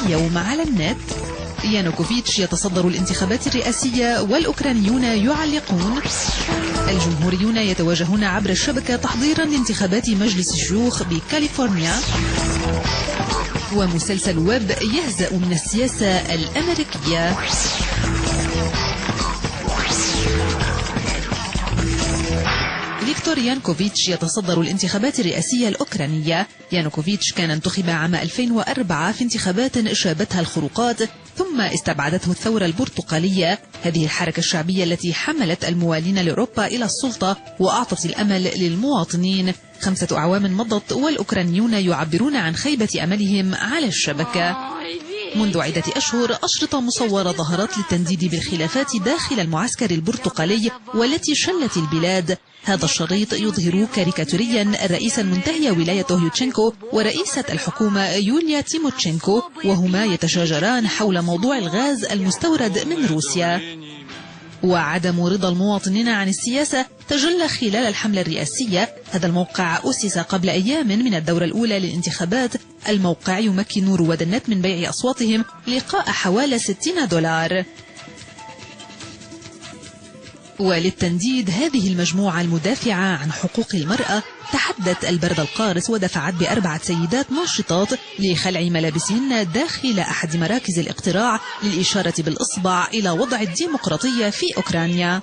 اليوم على النت. يانوكوفيتش يتصدر الانتخابات الرئاسية والأوكرانيون يعلقون. الجمهوريون يتواجهون عبر الشبكة تحضيرا لانتخابات مجلس الشيوخ بكاليفورنيا. ومسلسل ويب يهزأ من السياسة الأمريكية. فيكتور يانوكوفيتش يتصدر الانتخابات الرئاسية الأوكرانية. يانوكوفيتش كان انتخب عام 2004 في انتخابات شابتها الخروقات، ثم استبعدته الثورة البرتقالية، هذه الحركة الشعبية التي حملت الموالين لأوروبا إلى السلطة وأعطت الأمل للمواطنين. 5 أعوام مضت والأوكرانيون يعبرون عن خيبة أملهم على الشبكة. منذ عدة أشهر أشرطة مصورة ظهرت للتنديد بالخلافات داخل المعسكر البرتقالي والتي شلت البلاد. هذا الشريط يظهر كاريكاتوريا الرئيس المنتهي ولايته يوتشينكو ورئيسة الحكومة يوليا تيموتشينكو، وهما يتشاجران حول موضوع الغاز المستورد من روسيا. وعدم رضا المواطنين عن السياسة تجلى خلال الحملة الرئاسية. هذا الموقع أسس قبل أيام من الدورة الأولى للانتخابات. الموقع يمكن رواد النت من بيع أصواتهم لقاء حوالي $60. وللتنديد هذه المجموعة المدافعة عن حقوق المرأة تحدت البرد القارس ودفعت ب4 سيدات ناشطات لخلع ملابسهن داخل أحد مراكز الاقتراع للإشارة بالإصبع إلى وضع الديمقراطية في أوكرانيا.